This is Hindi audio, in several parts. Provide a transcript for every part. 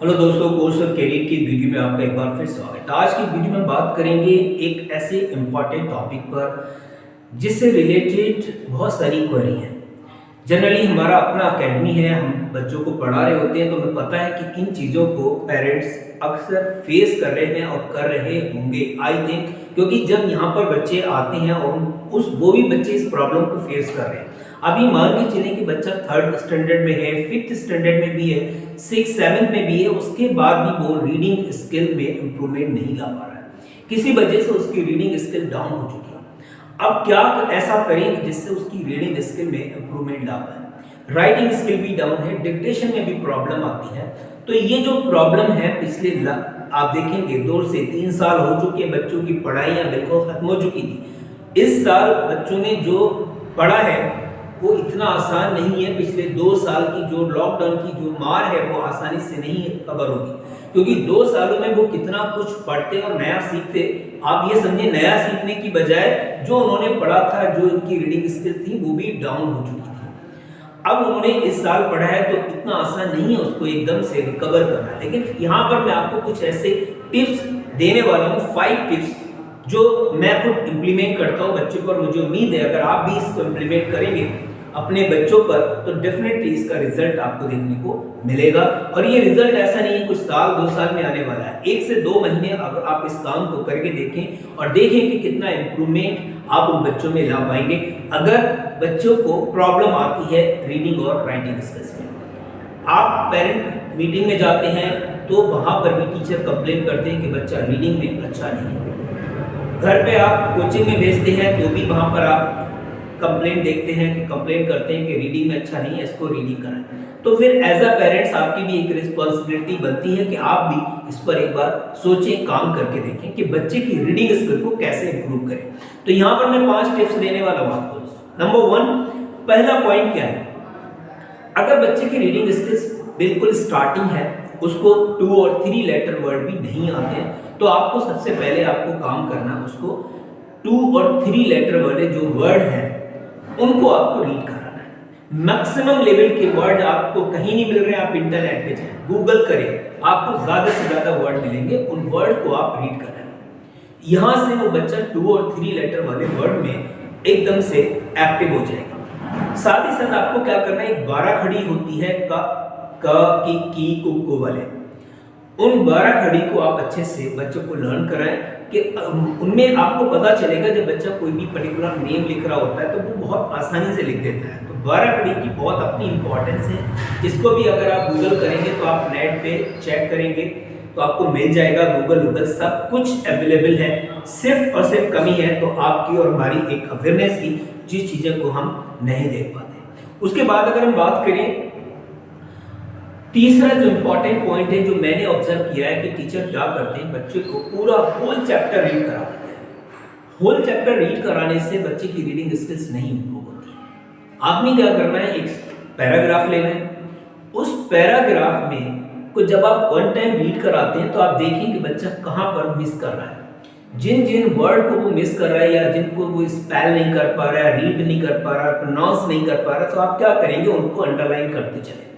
हेलो दोस्तों, कोर्स और कैरियर की वीडियो में आपका एक बार फिर स्वागत है। आज की वीडियो में बात करेंगे एक ऐसे इम्पॉर्टेंट टॉपिक पर जिससे रिलेटेड बहुत सारी क्वेरी हैं। जनरली हमारा अपना एकेडमी है, हम बच्चों को पढ़ा रहे होते हैं, तो हमें पता है कि इन चीज़ों को पेरेंट्स अक्सर फेस कर रहे हैं और कर रहे होंगे आई थिंक, क्योंकि जब यहाँ पर बच्चे आते हैं और वो भी बच्चे इस प्रॉब्लम को फेस कर रहे हैं। अभी मान के चलें कि बच्चा 3rd स्टैंडर्ड में है, 5th स्टैंडर्ड में भी है, 6th 7th में भी है, उसके बाद भी वो रीडिंग स्किल में इंप्रूवमेंट नहीं ला पा रहा है। किसी वजह से उसकी रीडिंग स्किल डाउन हो चुकी है। अब क्या ऐसा करें जिससे उसकी रीडिंग स्किल में इंप्रूवमेंट ला पाए। राइटिंग स्किल भी डाउन है, डिक्टेशन में भी प्रॉब्लम आती है। तो ये जो प्रॉब्लम है पिछले आप देखेंगे 2 से 3 साल हो चुके हैं, बच्चों की पढ़ाइयाँ बिल्कुल खत्म हो चुकी थी। इस साल बच्चों ने जो पढ़ा है वो इतना आसान नहीं है। पिछले 2 साल की जो लॉकडाउन की जो मार है वो आसानी से नहीं कवर होगी, क्योंकि 2 सालों में वो कितना कुछ पढ़ते और नया सीखते। आप ये समझे, नया सीखने की बजाय जो उन्होंने पढ़ा था, जो उनकी रीडिंग स्किल थी वो भी डाउन हो चुकी थी। अब उन्होंने इस साल पढ़ा है तो इतना आसान नहीं है उसको एकदम से रिकवर करना। लेकिन यहाँ पर मैं आपको कुछ ऐसे टिप्स देने वाला हूँ, 5 टिप्स जो मैं खुद इंप्लीमेंट करता हूँ बच्चों पर। मुझे उम्मीद है अगर आप भी इसको इंप्लीमेंट करेंगे अपने बच्चों पर तो डेफिनेटली इसका रिजल्ट आपको देखने को मिलेगा। और ये रिजल्ट ऐसा नहीं है कुछ साल 2 साल में आने वाला है, 1 से 2 महीने अगर आप इस काम को करके देखें और देखें कि कितना इंप्रूवमेंट आप उन बच्चों में ला पाएंगे। अगर बच्चों को प्रॉब्लम आती है रीडिंग और राइटिंग स्किल्स में, आप पेरेंट मीटिंग में जाते हैं तो वहां पर भी टीचर कंप्लेन करते हैं कि बच्चा रीडिंग में अच्छा नहीं है। घर पे आप कोचिंग में भेजते हैं तो भी वहां पर आप कंप्लेंट देखते हैं कि कंप्लेन करते हैं कि रीडिंग में अच्छा नहीं है, इसको रीडिंग कराएं। तो फिर एज अ पेरेंट्स आपकी भी एक रिस्पॉन्सिबिलिटी बनती है कि आप भी इस पर एक बार सोचें, काम करके देखें कि बच्चे की रीडिंग स्किल को कैसे इंप्रूव करें। तो यहाँ पर मैं 5 टिप्स देने वाला हूँ आपको। नंबर 1, पहला पॉइंट क्या है, अगर बच्चे की रीडिंग स्किल्स बिल्कुल स्टार्टिंग है, उसको 2 और 3 लेटर वर्ड भी नहीं आते हैं, तो आपको सबसे पहले आपको काम करना, उसको 2 और 3 लेटर वाले जो वर्ड हैं उनको आपको रीड कराना है। मैक्सिमम लेवल के वर्ड आपको कहीं नहीं मिल रहे हैं, आप इंटरनेट पे जाएं, गूगल करें, आपको ज्यादा से ज्यादा वर्ड मिलेंगे, उन वर्ड को आप रीड कराएं। यहां से वो बच्चा 2 और 3 लेटर वाले वर्ड में एकदम से एक्टिव हो जाएगा। साथ ही साथ आपको क्या करना है, एक 12 खड़ी होती है की कुक्कू वाले, उन 12 खड़ी को आप अच्छे से बच्चों को लर्न कराएं कि उनमें आपको पता चलेगा जब बच्चा कोई भी पर्टिकुलर नेम लिख रहा होता है तो वो बहुत आसानी से लिख देता है। तो 12 खड़ी की बहुत अपनी इंपॉर्टेंस है। इसको भी अगर आप गूगल करेंगे तो आप नेट पे चेक करेंगे तो आपको मिल जाएगा, गूगल सब कुछ अवेलेबल है। सिर्फ और सिर्फ कमी है तो आपकी और हमारी एक अवेयरनेस की, जिस चीज़ों को हम नहीं देख पाते। उसके बाद अगर हम बात करें, तीसरा जो इंपॉर्टेंट पॉइंट है जो मैंने ऑब्जर्व किया है कि टीचर क्या करते हैं, बच्चे को पूरा होल चैप्टर रीड करा देते हैं। होल चैप्टर रीड कराने से बच्चे की रीडिंग स्किल्स नहीं इंप्रूव होती है। आपने क्या करना है, एक पैराग्राफ लेना है, उस पैराग्राफ में को जब आप 1 टाइम रीड कराते हैं तो आप देखें कि बच्चा कहाँ पर मिस कर रहा है। जिन जिन वर्ड को वो मिस कर रहा है या जिनको वो स्पेल नहीं कर पा रहा है, रीड नहीं कर पा रहा है, प्रोनाउंस नहीं कर पा रहा, तो आप क्या करेंगे, उनको अंडरलाइन करते चले।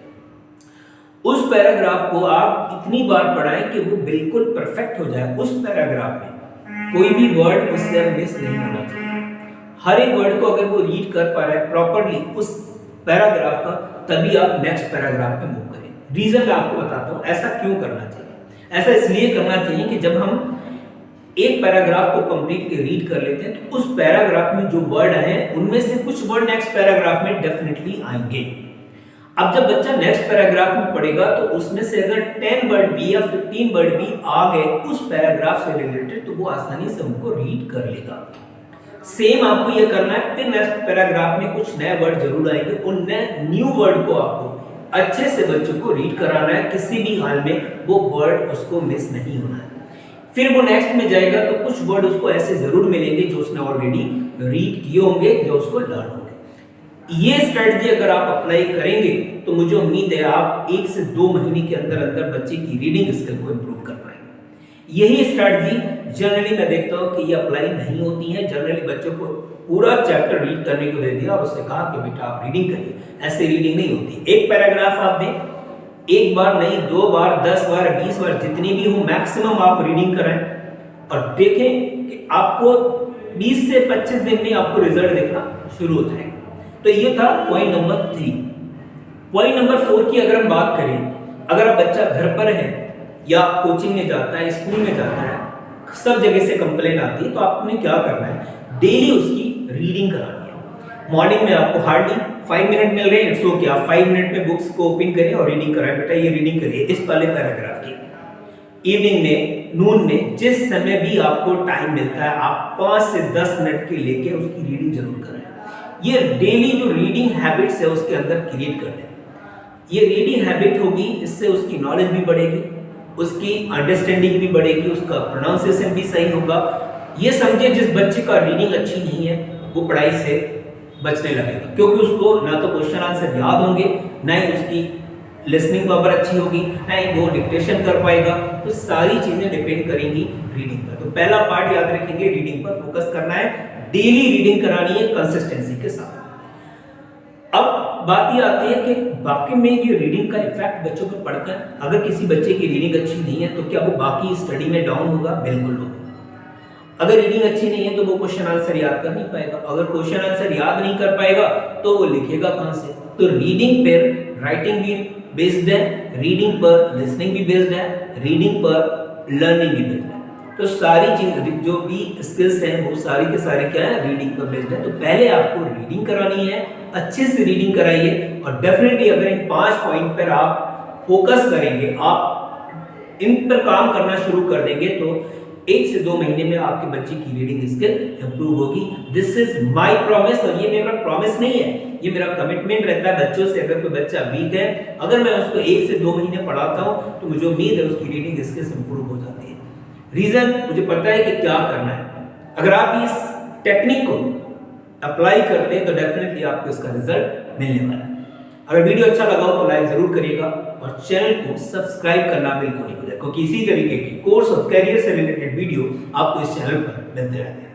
उस पैराग्राफ को आप इतनी बार पढ़ाएं कि वो बिल्कुल परफेक्ट हो जाए। उस पैराग्राफ में कोई भी वर्ड उससे मिस नहीं होना चाहिए। हर एक वर्ड को अगर वो रीड कर पा रहा है प्रॉपरली उस पैराग्राफ का, तभी आप नेक्स्ट पैराग्राफ पे मूव करें। रीजन मैं आपको बताता हूँ ऐसा क्यों करना चाहिए। ऐसा इसलिए करना चाहिए कि जब हम एक पैराग्राफ को कंप्लीट रीड कर लेते हैं तो उस पैराग्राफ में जो वर्ड हैं उनमें से कुछ वर्ड नेक्स्ट पैराग्राफ में डेफिनेटली आएंगे। अब जब बच्चा नेक्स्ट पैराग्राफ में पढ़ेगा तो उसमें से अगर 10 वर्ड भी या 15 वर्ड भी आ गए उस पैराग्राफ से रिलेटेड, तो वो आसानी से उनको रीड कर लेगा। सेम आपको ये करना है, फिर नेक्स्ट पैराग्राफ में कुछ नए वर्ड जरूर आएंगे, उन नए न्यू वर्ड को आपको अच्छे से बच्चों को रीड कराना है। किसी भी हाल में वो वर्ड उसको मिस नहीं होना है। फिर वो नेक्स्ट में जाएगा तो कुछ वर्ड उसको ऐसे जरूर मिलेंगे जो उसने ऑलरेडी रीड किए होंगे, जो उसको लर्न होंगे। ये स्ट्रेटजी अगर आप अप्लाई करेंगे तो मुझे उम्मीद है आप 1 से 2 महीने के अंदर अंदर बच्चे की रीडिंग स्किल को इंप्रूव कर पाएंगे। यही स्ट्रेटजी जनरली मैं देखता हूँ कि ये अप्लाई नहीं होती है। जनरली बच्चों को पूरा चैप्टर रीड करने को दे दिया और उससे कहा कि बेटा आप रीडिंग करिए, ऐसे रीडिंग नहीं होती। एक पैराग्राफ आप दें, एक बार नहीं, 2 बार, 10 बार, 20 बार, जितनी भी हो मैक्सिमम आप रीडिंग कराएं और देखें कि आपको 20 से 25 दिन में आपको रिजल्ट दिखना शुरू हो जाएगा। तो ये था पॉइंट नंबर 3। पॉइंट नंबर 4 की अगर हम बात करें, अगर आप बच्चा घर पर है या कोचिंग में जाता है, स्कूल में जाता है, सब जगह से कंप्लेन आती है, तो आपने क्या करना है, डेली उसकी रीडिंग करानी है। मॉर्निंग में आपको हार्डली 5 मिनट मिल रहे हैं, इट्स ओके, आप 5 मिनट में बुक्स को ओपन करें और रीडिंग कराएं। बेटा ये रीडिंग करिए इस वाले पैराग्राफ की। इवनिंग में, नून में, जिस समय भी आपको टाइम मिलता है, आप 5 से 10 मिनट के लेके उसकी रीडिंग जरूर कराएं। ये डेली जो रीडिंग हैबिट्स है उसके अंदर क्रिएट कर दें। ये रीडिंग हैबिट होगी, इससे उसकी नॉलेज भी बढ़ेगी, उसकी अंडरस्टैंडिंग भी बढ़ेगी, उसका प्रोनाउंसिएशन भी सही होगा। ये समझे जिस बच्चे का रीडिंग अच्छी नहीं है वो पढ़ाई से बचने लगेगा, क्योंकि उसको ना तो क्वेश्चन आंसर याद होंगे, ना ही उसकी लिसनिंग पावर अच्छी होगी, ना ही वो डिक्टेशन कर पाएगा। तो सारी चीजें डिपेंड करेंगी रीडिंग पर। तो पहला पार्ट याद रखेंगे, रीडिंग पर फोकस करना है, डेली रीडिंग करानी है कंसिस्टेंसी के साथ। अब बात ये आती है कि बाकी में ये रीडिंग का इफेक्ट बच्चों पर पड़ता है। अगर किसी बच्चे की रीडिंग अच्छी नहीं है तो क्या वो बाकी स्टडी में डाउन होगा? बिल्कुल होगा। अगर रीडिंग अच्छी नहीं है तो वो क्वेश्चन आंसर याद कर नहीं पाएगा। अगर क्वेश्चन आंसर याद नहीं कर पाएगा तो वो लिखेगा कहां से? तो रीडिंग पर राइटिंग भी बेस्ड है, रीडिंग पर लिसनिंग भी बेस्ड है, रीडिंग पर लर्निंग भी बेस्ड है। तो सारी चीज जो भी स्किल्स हैं वो सारी के सारे क्या है, रीडिंग पर बेस्ड है। तो पहले आपको रीडिंग करानी है, अच्छे से रीडिंग कराइए और डेफिनेटली अगर इन 5 पॉइंट पर आप फोकस करेंगे, आप इन पर काम करना शुरू कर देंगे तो 1 से 2 महीने में आपके बच्चे की रीडिंग स्किल इंप्रूव होगी। दिस इज माय प्रॉमिस, और ये मेरा प्रॉमिस नहीं है, ये मेरा कमिटमेंट रहता है बच्चों से। अगर कोई बच्चा वीक है, अगर मैं उसको 1 से 2 महीने पढ़ाता हूं तो मुझे उम्मीद है उसकी रीडिंग स्किल्स इंप्रूव हो जाती है। रीजन मुझे पता है कि क्या करना है। अगर आप इस टेक्निक को अप्लाई करते हैं तो डेफिनेटली आपको इसका रिजल्ट मिलने वाला है। अगर वीडियो अच्छा लगा हो तो लाइक जरूर करिएगा और चैनल को सब्सक्राइब करना बिल्कुल नहीं भूलिएगा, क्योंकि इसी तरीके के कोर्स और करियर से रिलेटेड वीडियो आपको इस चैनल पर मिलते रहते हैं।